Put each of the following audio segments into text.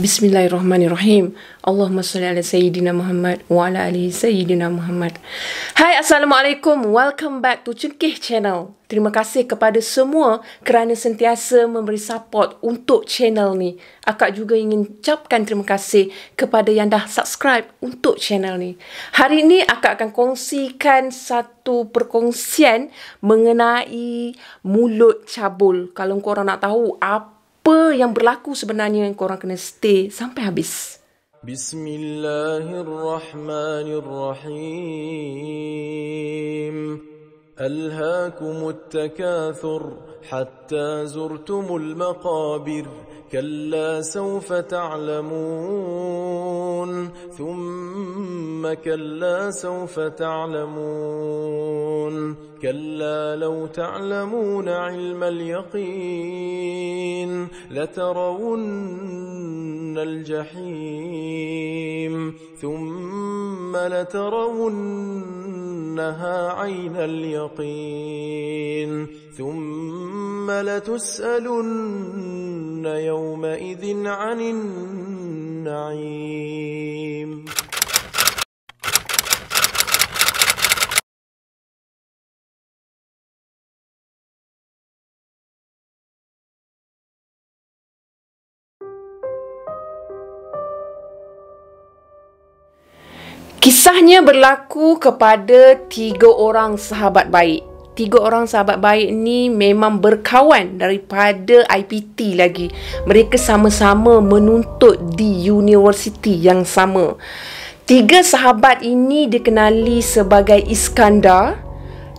Bismillahirrahmanirrahim. Allahumma salli ala Sayyidina Muhammad wa ala alihi Sayyidina Muhammad. Hai, Assalamualaikum. Welcome back to Cengkeh Channel. Terima kasih kepada semua kerana sentiasa memberi support untuk channel ni. Akak juga ingin ucapkan terima kasih kepada yang dah subscribe untuk channel ni. Hari ini akak akan kongsikan satu perkongsian mengenai mulut cabul. Kalau korang nak tahu apa yang berlaku sebenarnya, korang kena stay sampai habis. Bismillahirrahmanirrahim. Alhaakumut takathur hatta zurtumul maqabir. كلا سوف تعلمون ثم كلا سوف تعلمون كلا لو تعلمون علم اليقين لترون الجحيم ثم لترونها عين اليقين ثم لتسألن يومئذ عن النعيم. Kisahnya berlaku kepada 3 orang sahabat baik. 3 orang sahabat baik ni memang berkawan daripada IPT lagi. Mereka sama-sama menuntut di universiti yang sama. 3 sahabat ini dikenali sebagai Iskandar,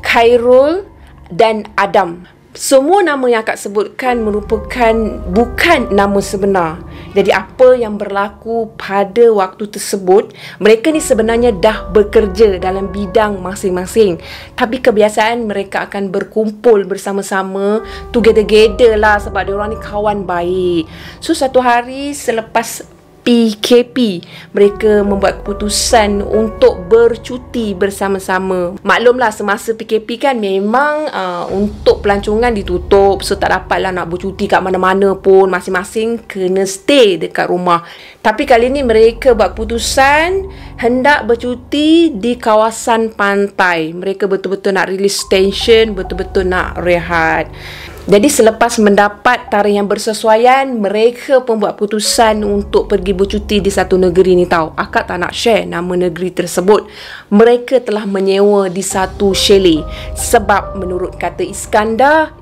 Khairul dan Adam. Semua nama yang akak sebutkan merupakan bukan nama sebenar. Jadi apa yang berlaku pada waktu tersebut, mereka ni sebenarnya dah bekerja dalam bidang masing-masing. Tapi kebiasaan mereka akan berkumpul bersama-sama, together lah, sebab diorang ni kawan baik. So satu hari selepas PKP, mereka membuat keputusan untuk bercuti bersama-sama. Maklumlah semasa PKP kan memang untuk pelancongan ditutup. So tak dapatlah nak bercuti kat mana-mana pun. Masing-masing kena stay dekat rumah. Tapi kali ni mereka buat keputusan hendak bercuti di kawasan pantai. Mereka betul-betul nak release tension, betul-betul nak rehat. Jadi selepas mendapat tarikh yang bersesuaian, mereka pun buat keputusan untuk pergi bercuti di satu negeri ni tau. Akak tak nak share nama negeri tersebut. Mereka telah menyewa di satu chalet. Sebab menurut kata Iskandar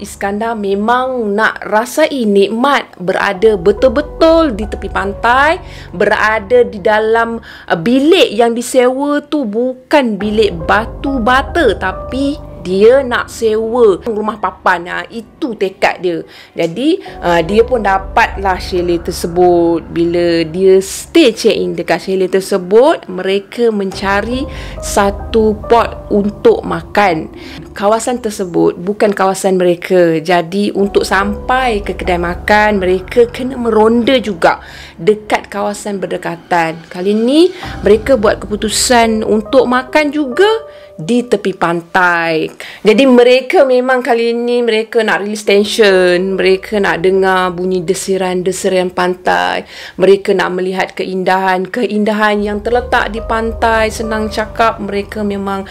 memang nak rasai nikmat berada betul-betul di tepi pantai, berada di dalam bilik yang disewa tu bukan bilik batu bata, tapi dia nak sewa rumah papan. Itu tekad dia. Jadi dia pun dapatlah chalet tersebut. Bila dia stay check in dekat chalet tersebut, mereka mencari satu pot untuk makan. Kawasan tersebut bukan kawasan mereka. Jadi untuk sampai ke kedai makan, mereka kena meronda juga dekat kawasan berdekatan. Kali ni mereka buat keputusan untuk makan juga di tepi pantai. Jadi mereka memang kali ni mereka nak release tension. Mereka nak dengar bunyi desiran-desiran pantai. Mereka nak melihat keindahan yang terletak di pantai. Senang cakap, mereka memang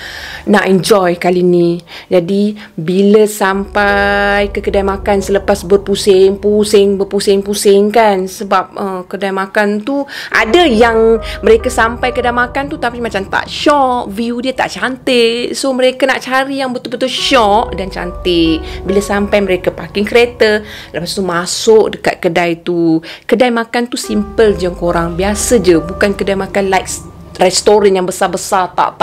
nak enjoy kali ni. Jadi bila sampai ke kedai makan selepas berpusing-pusing kan, sebab kedai makan tu ada yang mereka sampai kedai makan tu tapi macam tak syok, view dia tak cantik. So mereka nak cari yang betul-betul syok dan cantik. Bila sampai, mereka parking kereta, lepas tu masuk dekat kedai tu. Kedai makan tu simple je korang, biasa je. Bukan kedai makan like restoran yang besar-besar, tak.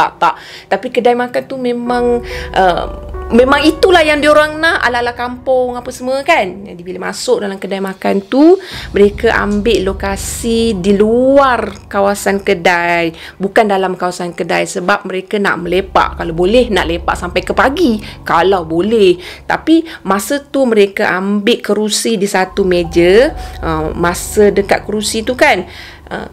Tapi kedai makan tu memang memang itulah yang diorang nak, ala-ala kampung apa semua kan. Jadi bila masuk dalam kedai makan tu, mereka ambil lokasi di luar kawasan kedai, bukan dalam kawasan kedai, sebab mereka nak melepak. Kalau boleh nak lepak sampai ke pagi, kalau boleh. Tapi masa tu mereka ambil kerusi di satu meja. Masa dekat kerusi tu kan,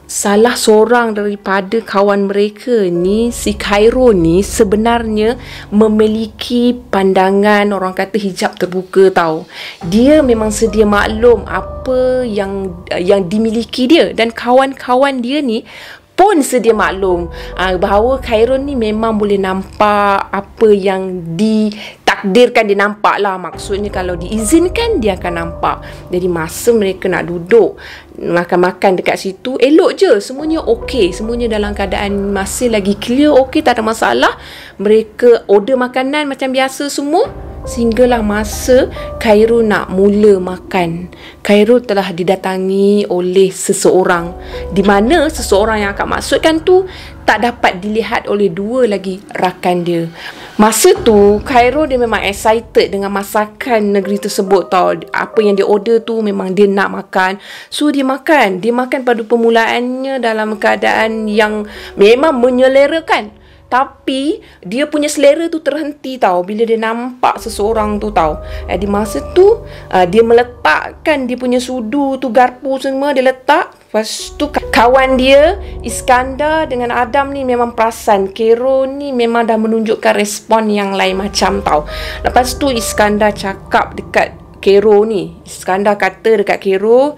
salah seorang daripada kawan mereka ni, si Khairul ni sebenarnya memiliki pandangan orang kata hijab terbuka tau. Dia memang sedia maklum apa yang dimiliki dia, dan kawan-kawan dia ni pun sedia maklum bahawa Khairul ni memang boleh nampak apa yang ditakdirkan dia nampak lah. Maksudnya kalau diizinkan dia akan nampak. Jadi masa mereka nak duduk makan-makan dekat situ, elok je, semuanya okey, semuanya dalam keadaan masih lagi clear, okey, tak ada masalah. Mereka order makanan macam biasa semua. Sehinggalah masa Khairul nak mula makan, Khairul telah didatangi oleh seseorang, di mana seseorang yang akak maksudkan tu tak dapat dilihat oleh dua lagi rakan dia. Masa tu Khairul dia memang excited dengan masakan negeri tersebut tau. Apa yang dia order tu memang dia nak makan. So dia makan pada permulaannya dalam keadaan yang memang menyelerakan. Tapi dia punya selera tu terhenti tau bila dia nampak seseorang tu tau. Di masa tu dia meletakkan dia punya sudu tu, garpu semua dia letak. Lepas tu kawan dia Iskandar dengan Adam ni memang perasan Khairul ni memang dah menunjukkan respon yang lain macam tau. Lepas tu Iskandar cakap dekat Khairul ni, Iskandar kata dekat Khairul,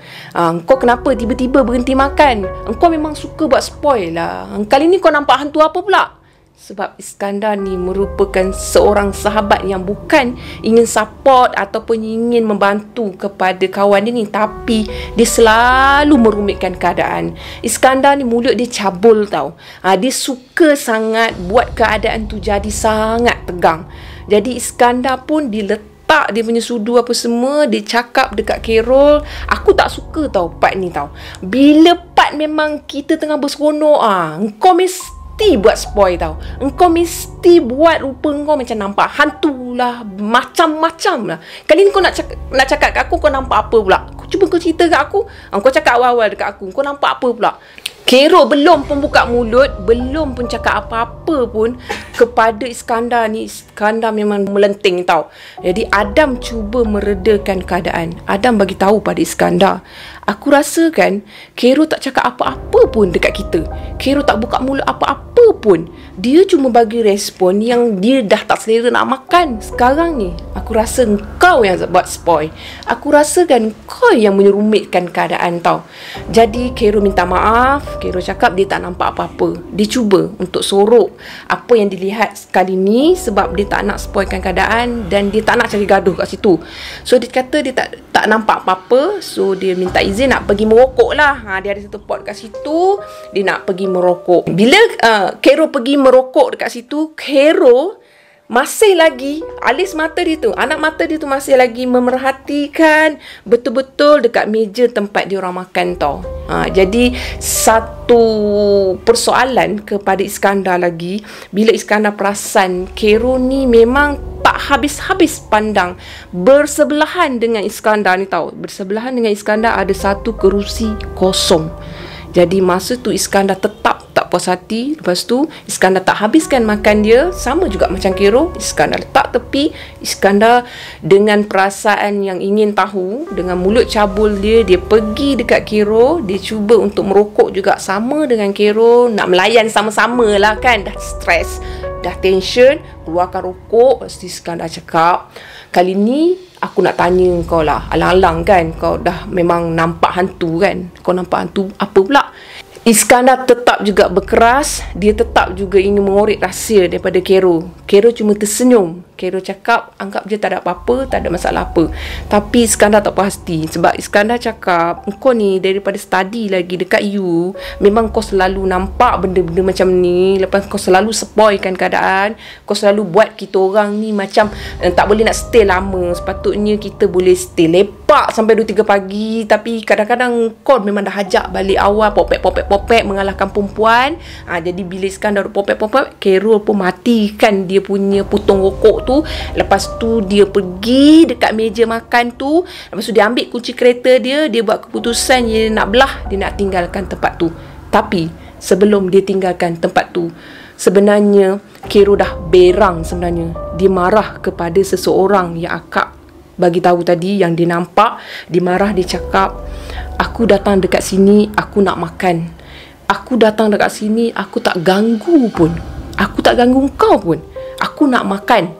kau kenapa tiba-tiba berhenti makan? Engkau memang suka buat spoil lah. Kali ni kau nampak hantu apa pula? Sebab Iskandar ni merupakan seorang sahabat yang bukan ingin support ataupun ingin membantu kepada kawan dia ni, tapi dia selalu merumitkan keadaan. Iskandar ni mulut dia cabul tau. Dia suka sangat buat keadaan tu jadi sangat tegang. Jadi Iskandar pun diletak dia punya sudu apa semua, dia cakap dekat Khairul, aku tak suka tau part ni tau. Bila part memang kita tengah berseronok, engkau mesti buat spoil tau. Engkau mesti buat rupa engkau macam nampak hantu lah, macam-macam lah. Kali ni kau nak cakap kat aku, kau nampak apa pula? Cuba kau cerita kat aku. Kau cakap awal-awal dekat aku, kau nampak apa pula? Khairul belum pun buka mulut, belum pun cakap apa-apa pun kepada Iskandar ni. Iskandar memang melenting tau. Jadi Adam cuba meredakan keadaan. Adam bagi tahu pada Iskandar, aku rasa kan Khairul tak cakap apa-apa pun dekat kita. Khairul tak buka mulut apa-apa pun. Dia cuma bagi respon yang dia dah tak selera nak makan. Sekarang ni aku rasa kau yang buat spoil. Aku rasa kan kau yang menyerumitkan keadaan tau. Jadi Khairul minta maaf. Khairul cakap dia tak nampak apa-apa. Dia cuba untuk sorok apa yang dilihat sekali ni sebab dia tak nak spoilkan keadaan dan dia tak nak cari gaduh kat situ. So dia kata dia tak nampak apa-apa. So dia minta izin nak pergi merokok lah. Dia ada satu pot kat situ, dia nak pergi merokok. Bila Khairul pergi merokok dekat situ, Khairul masih lagi alis mata dia tu, anak mata dia tu masih lagi memerhatikan betul-betul dekat meja tempat dia orang makan tau. Jadi satu persoalan kepada Iskandar lagi, bila Iskandar perasan Khairul ni memang tak habis-habis pandang bersebelahan dengan Iskandar ni tau. Bersebelahan dengan Iskandar ada satu kerusi kosong. Jadi masa tu Iskandar tetap tak puas hati. Lepas tu Iskandar tak habiskan makan dia. Sama juga macam Khairul, Iskandar letak tepi. Iskandar dengan perasaan yang ingin tahu, dengan mulut cabul dia pergi dekat Khairul. Dia cuba untuk merokok juga sama dengan Khairul. Nak melayan sama-sama lah kan. Dah stres, dah tension, keluarkan rokok. Lepas tu Iskandar cakap, kali ni aku nak tanya kau lah, alang-alang kan, kau dah memang nampak hantu kan? Kau nampak hantu apa pula? Iskandar tetap juga berkeras. Dia tetap juga ingin mengorek rahsia daripada Khairul. Khairul cuma tersenyum. Khairul cakap anggap je tak ada apa-apa, tak ada masalah apa. Tapi Iskandar tak puas hati. Sebab Iskandar cakap, kau ni daripada study lagi dekat you, memang kau selalu nampak benda-benda macam ni. Lepas kau selalu spoilkan keadaan. Kau selalu buat kita orang ni macam tak boleh nak stay lama. Sepatutnya kita boleh stay lepak sampai 2-3 pagi. Tapi kadang-kadang kau memang dah hajak balik awal, popek mengalahkan perempuan. Jadi bila Iskandar popek, Khairul pun matikan dia punya putung rokok tu. Lepas tu dia pergi dekat meja makan tu. Lepas tu dia ambil kunci kereta dia. Dia buat keputusan dia nak belah, dia nak tinggalkan tempat tu. Tapi sebelum dia tinggalkan tempat tu, sebenarnya Khairul dah berang sebenarnya. Dia marah kepada seseorang yang akak bagi tahu tadi yang dia nampak. Dia marah, dia cakap, Aku datang dekat sini, aku nak makan. Aku datang dekat sini, aku tak ganggu pun. Aku tak ganggu kau pun. Aku nak makan.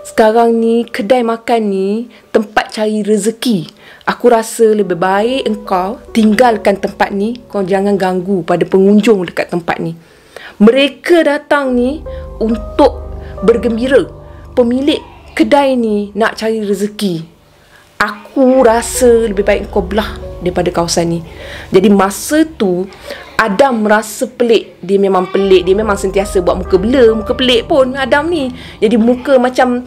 Sekarang ni, kedai makan ni tempat cari rezeki. Aku rasa lebih baik engkau tinggalkan tempat ni. Kau jangan ganggu pada pengunjung dekat tempat ni. Mereka datang ni untuk bergembira. Pemilik kedai ni nak cari rezeki. Aku rasa lebih baik kau belah daripada kawasan ni. Jadi masa tu Adam merasa pelik. Dia memang pelik. Dia memang sentiasa buat muka bela, muka pelik pun Adam ni. Jadi muka macam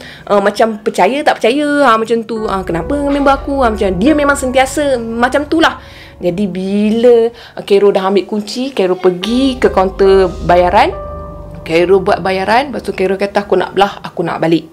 percaya tak percaya, macam tu. Kenapa dengan member aku? Macam dia memang sentiasa macam tu lah. Jadi bila Khairul dah ambil kunci, Khairul pergi ke kaunter bayaran. Khairul buat bayaran. Lepas tu Khairul kata, aku nak belah, aku nak balik.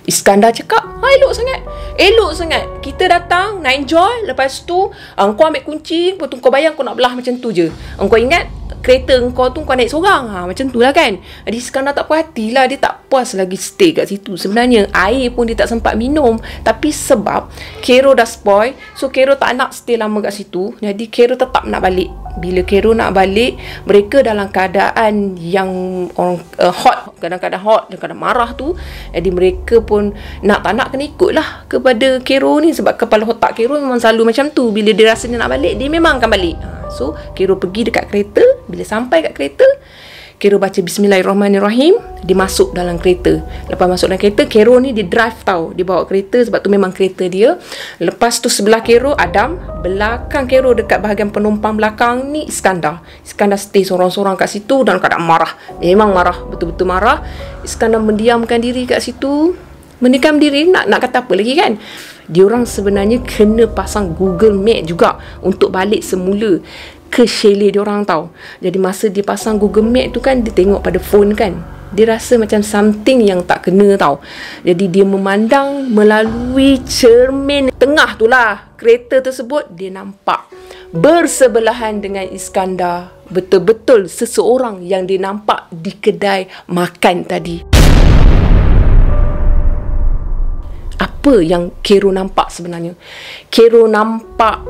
Iskandar cakap, elok sangat. Elok sangat. Kita datang, nak enjoy. Lepas tu, kau ambil kunci. Lepas tu kau bayar, kau nak belah macam tu je. Kau ingat, kereta kau tu kau naik seorang. Macam tu lah kan. Jadi Iskandar tak puas hati lah. Dia tak puas lagi stay kat situ. Sebenarnya, air pun dia tak sempat minum. Tapi sebab Khairul dah spoil. So, Khairul tak nak stay lama kat situ. Jadi, Khairul tetap nak balik. Bila Khairul nak balik, mereka dalam keadaan yang orang hot, kadang-kadang hot, kadang-kadang marah tu. Jadi mereka pun nak tak nak kena ikut lah kepada Khairul ni. Sebab kepala otak Khairul memang selalu macam tu. Bila dia rasa dia nak balik, dia memang akan balik. So Khairul pergi dekat kereta. Bila sampai kat kereta, Khairul baca Bismillahirrahmanirrahim. Dia masuk dalam kereta. Lepas masuk dalam kereta, Khairul ni dia drive tau. Dia bawa kereta sebab tu memang kereta dia. Lepas tu sebelah Khairul Adam. Belakang Khairul dekat bahagian penumpang belakang ni Iskandar. Iskandar stay sorang-sorang kat situ dalam keadaan marah. Memang marah, betul-betul marah. Iskandar mendiamkan diri kat situ. Mendiamkan diri, nak kata apa lagi kan? Diorang sebenarnya kena pasang Google Map juga untuk balik semula ke chalet diorang tau. Jadi masa dia pasang Google Map tu kan, dia tengok pada phone kan. Dia rasa macam something yang tak kena tau. Jadi dia memandang melalui cermin tengah tu lah. Kereta tersebut dia nampak bersebelahan dengan Iskandar. Betul-betul seseorang yang dia nampak di kedai makan tadi. Apa yang Khairul nampak sebenarnya? Khairul nampak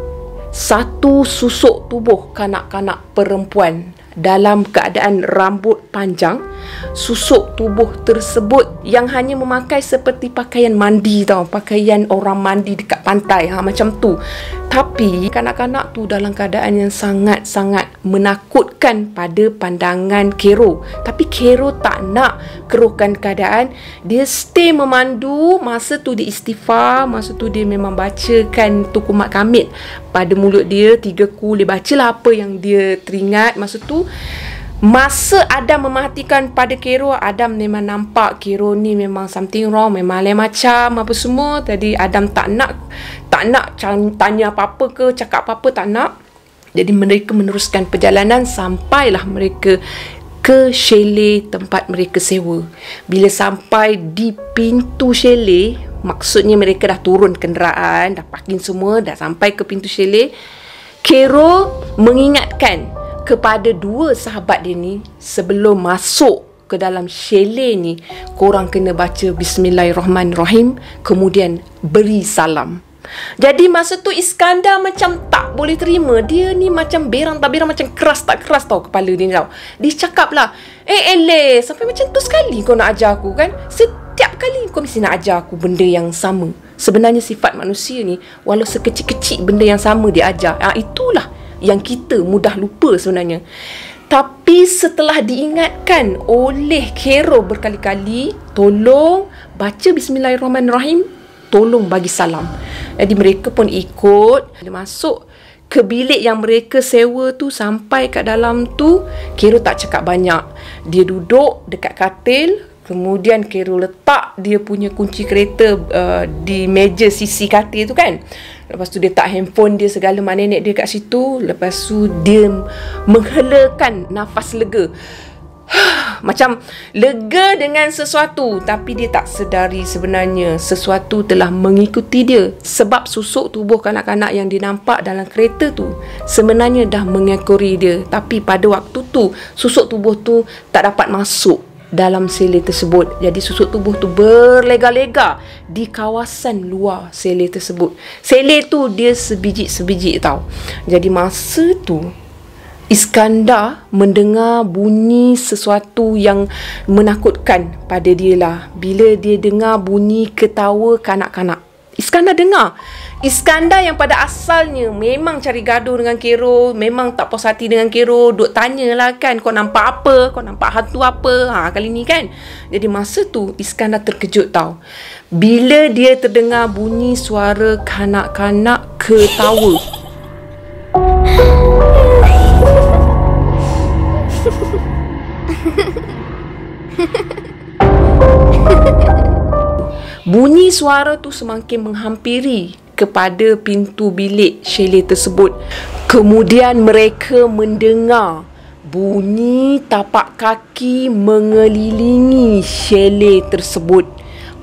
satu susuk tubuh kanak-kanak perempuan dalam keadaan rambut panjang. Susuk tubuh tersebut yang hanya memakai seperti pakaian mandi tau. Pakaian orang mandi dekat pantai. Macam tu. Tapi kanak-kanak tu dalam keadaan yang sangat-sangat menakutkan pada pandangan Khairul. Tapi Khairul tak nak keruhkan keadaan. Dia stay memandu. Masa tu dia istighfar. Masa tu dia memang bacakan tukumat kamit pada mulut dia. 3 kul. Dia bacalah apa yang dia teringat masa tu. Masa Adam memerhatikan pada Khairul, Adam memang nampak Khairul ni memang something wrong, memang lain macam apa semua. Jadi Adam tak nak tanya apa-apa ke, cakap apa-apa, tak nak. Jadi mereka meneruskan perjalanan sampailah mereka ke chalet tempat mereka sewa. Bila sampai di pintu chalet, maksudnya mereka dah turun kenderaan, dah parking semua, dah sampai ke pintu chalet, Khairul mengingatkan kepada 2 sahabat dia ni, sebelum masuk ke dalam chalet ni, korang kena baca Bismillahirrahmanirrahim, kemudian beri salam. Jadi masa tu Iskandar macam tak boleh terima. Dia ni macam berang tak berang, macam keras tak keras tau kepala dia tau. Dia cakap lah, Eleh, sampai macam tu sekali kau nak ajar aku kan? Setiap kali kau mesti nak ajar aku benda yang sama. Sebenarnya sifat manusia ni, walau sekecil-kecil benda yang sama dia ajar. Itulah yang kita mudah lupa sebenarnya. Tapi setelah diingatkan oleh Khairul berkali-kali, tolong baca Bismillahirrahmanirrahim, tolong bagi salam. Jadi mereka pun ikut. Dia masuk ke bilik yang mereka sewa tu, sampai kat dalam tu, Khairul tak cakap banyak. Dia duduk dekat katil. Kemudian Khairul letak dia punya kunci kereta di meja sisi katil tu kan. Lepas tu dia tak handphone dia, segala nenek dia kat situ. Lepas tu dia menghelakan nafas lega. Macam lega dengan sesuatu, tapi dia tak sedari sebenarnya sesuatu telah mengikuti dia. Sebab susuk tubuh kanak-kanak yang dia nampak dalam kereta tu sebenarnya dah mengekori dia. Tapi pada waktu tu susuk tubuh tu tak dapat masuk dalam sele tersebut. Jadi susuk tubuh tu berlega-lega di kawasan luar sele tersebut. Sele tu dia sebiji-sebiji tau. Jadi masa tu Iskandar mendengar bunyi sesuatu yang menakutkan pada dia lah. Bila dia dengar bunyi ketawa kanak-kanak. Iskandar dengar. Iskandar yang pada asalnya memang cari gaduh dengan Khairul, memang tak puas hati dengan Khairul, duk tanyalah kan, kau nampak apa? Kau nampak hantu apa? Kali ni kan. Jadi masa tu Iskandar terkejut tau. Bila dia terdengar bunyi suara kanak-kanak ketawa. Bunyi suara tu semakin menghampiri kepada pintu bilik chalet tersebut. Kemudian mereka mendengar bunyi tapak kaki mengelilingi chalet tersebut.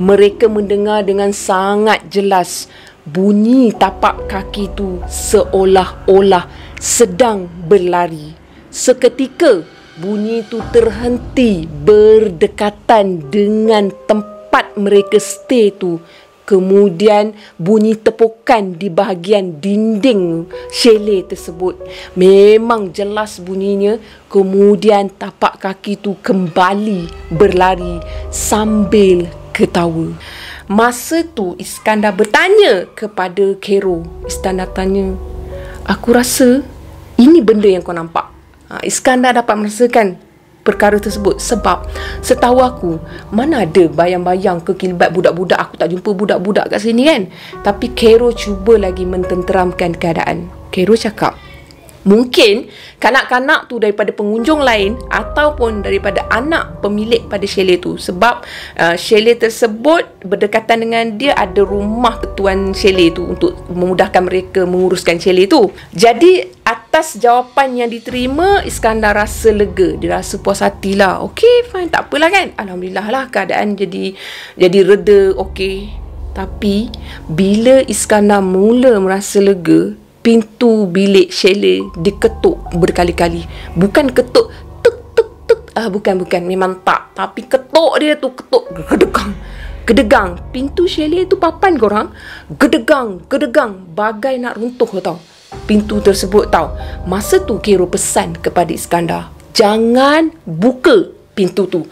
Mereka mendengar dengan sangat jelas bunyi tapak kaki tu seolah-olah sedang berlari. Seketika bunyi tu terhenti berdekatan dengan tempat mereka stay tu. Kemudian bunyi tepukan di bahagian dinding chalet tersebut. Memang jelas bunyinya. Kemudian tapak kaki tu kembali berlari sambil ketawa. Masa tu Iskandar bertanya kepada Khairul. Iskandar tanya, aku rasa ini benda yang kau nampak. Iskandar dapat merasakan perkara tersebut sebab setahu aku mana ada bayang-bayang kekilbat budak-budak. Aku tak jumpa budak-budak kat sini kan. Tapi Khairul cuba lagi mententeramkan keadaan. Khairul cakap, mungkin kanak-kanak tu daripada pengunjung lain ataupun daripada anak pemilik pada chalet tu. Sebab chalet tersebut berdekatan dengan dia ada rumah ketuan chalet tu untuk memudahkan mereka menguruskan chalet tu. Jadi atas jawapan yang diterima, Iskandar rasa lega. Dia rasa puas hati lah. Okey, fine, tak apalah kan. Alhamdulillah lah keadaan jadi reda, okey. Tapi bila Iskandar mula merasa lega, pintu bilik chalet diketuk berkali-kali. Bukan ketuk tuk tuk tuk. Bukan. Memang tak. Tapi ketuk dia tu ketuk gedegang. Pintu chalet tu papan korang. Gedegang. Bagai nak runtuh tau. Pintu tersebut tau. Masa tu Khairul pesan kepada Iskandar, jangan buka pintu tu.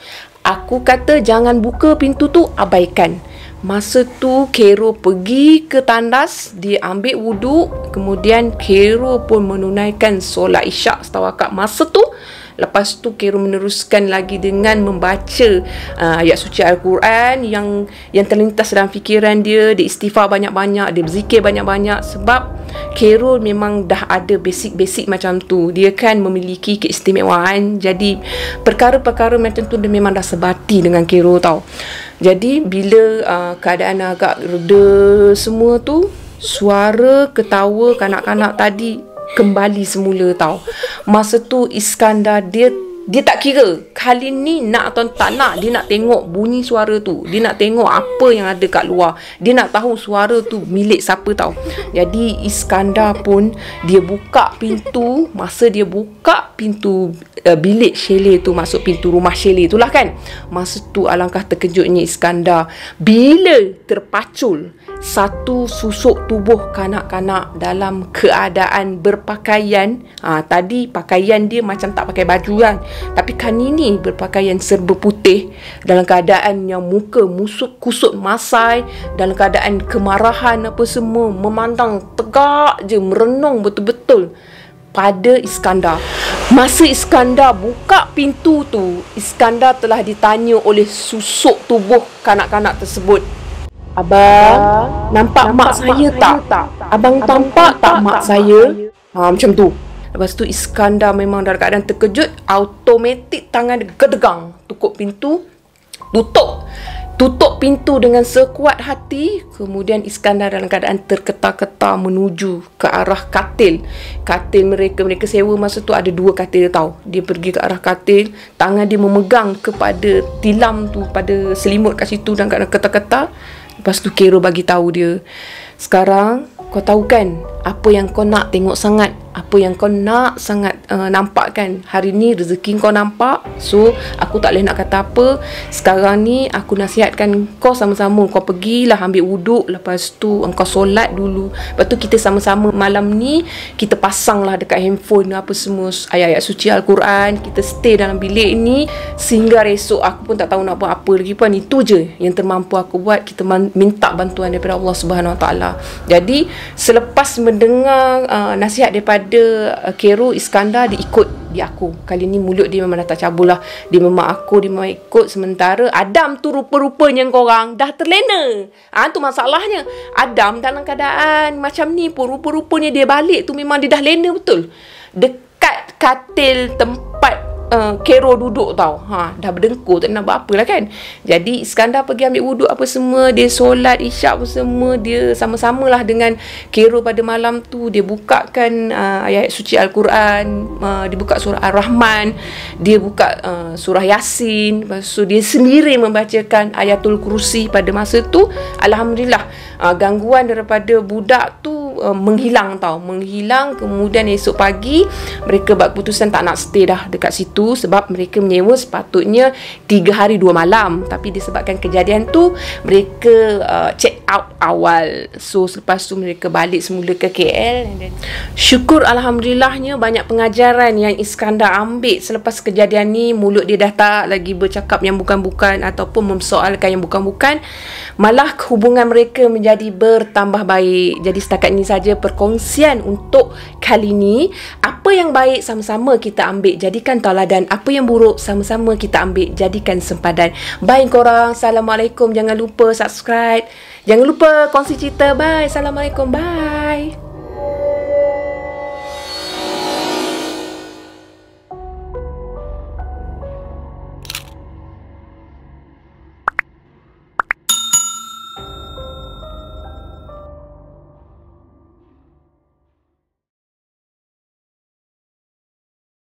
Aku kata jangan buka pintu tu, abaikan. Masa tu Khairul pergi ke tandas, dia ambil wuduk, kemudian Khairul pun menunaikan solat isyak setahu akak masa tu. Lepas tu Khairul meneruskan lagi dengan membaca ayat suci Al-Quran yang terlintas dalam fikiran dia. Dia istighfar banyak-banyak, dia berzikir banyak-banyak. Sebab Khairul memang dah ada basic-basic macam tu. Dia kan memiliki keistimewaan. Jadi perkara-perkara macam tu dia memang dah sebati dengan Khairul tau. Jadi bila keadaan agak reda semua tu, suara ketawa kanak-kanak tadi kembali semula tau. Masa tu Iskandar dia tak kira kali ni nak atau tak nak. Dia nak tengok bunyi suara tu. Dia nak tengok apa yang ada kat luar. Dia nak tahu suara tu milik siapa tau. Jadi Iskandar pun dia buka pintu. Masa dia buka pintu bilik chalet tu, masuk pintu rumah chalet tu lah kan. Masa tu alangkah terkejutnya Iskandar bila terpacul satu susuk tubuh kanak-kanak dalam keadaan berpakaian. Tadi pakaian dia macam tak pakai baju kan. Tapi kali ni berpakaian serba putih, dalam keadaan yang muka musuk kusut masai, dalam keadaan kemarahan apa semua, memandang tegak je, merenung betul-betul pada Iskandar. Masa Iskandar buka pintu tu, Iskandar telah ditanya oleh susuk tubuh kanak-kanak tersebut, abang, nampak mak saya tak? Abang tampak tak mak saya? Macam tu. Lepas tu Iskandar memang dalam keadaan terkejut, automatik tangan dia gedegang, tutup pintu, tutup pintu dengan sekuat hati. Kemudian Iskandar dalam keadaan terketar-ketar menuju ke arah katil mereka sewa masa tu. Ada 2 katil tau. Dia pergi ke arah katil, tangan dia memegang kepada tilam tu, pada selimut kat situ dalam keadaan ketar-ketar. Lepas tu Khairul bagi tahu dia, sekarang kau tahu kan apa yang kau nak tengok sangat? apa yang kau nak sangat nampak kan. Hari ni rezeki kau nampak, so aku tak boleh nak kata apa. Sekarang ni aku nasihatkan kau sama-sama kau pergilah ambil wuduk, lepas tu engkau solat dulu, lepas tu kita sama-sama malam ni kita pasanglah dekat handphone apa semua ayat-ayat suci Al-Quran, kita stay dalam bilik ni sehingga esok. Aku pun tak tahu nak buat apa lagi pun. Itu je yang termampu aku buat. Kita minta bantuan daripada Allah Subhanahu Wa Taala. Jadi selepas mendengar nasihat daripada Khairul, Iskandar dia ikut di aku. Kali ni mulut dia memang dah tak cabul lah. Dia memang aku, dia memang ikut. Sementara Adam tu rupa-rupanya korang dah terlena. Tu masalahnya. Adam dalam keadaan macam ni pun rupa-rupanya dia balik tu memang dia dah lena betul. Dekat katil tempat Khairul duduk tau. Dah berdengkur, tak nak buat apa lah kan. Jadi Iskandar pergi ambil wuduk apa semua, dia solat isyak apa semua, dia sama-samalah dengan Khairul pada malam tu. Dia bukakan ayat suci Al-Quran, dia buka surah Ar-Rahman, dia buka surah Yasin, lepas tu dia sendiri membacakan ayatul kursi pada masa tu. Alhamdulillah, gangguan daripada budak tu menghilang tau. Menghilang. Kemudian esok pagi mereka buat keputusan tak nak stay dah dekat situ, sebab mereka menyewa sepatutnya 3 hari 2 malam, tapi disebabkan kejadian tu mereka check out awal. So selepas tu mereka balik semula ke KL. Syukur Alhamdulillahnya banyak pengajaran yang Iskandar ambil selepas kejadian ni. Mulut dia dah tak lagi bercakap yang bukan-bukan ataupun memsoalkan yang bukan-bukan. Malah hubungan mereka menjadi bertambah baik. Jadi setakat ini saja perkongsian untuk kali ni. Apa yang baik sama-sama kita ambil, jadikan tauladan. Apa yang buruk sama-sama kita ambil, jadikan sempadan. Bye korang. Assalamualaikum. Jangan lupa subscribe. Jangan lupa kongsi cerita. Bye. Assalamualaikum. Bye.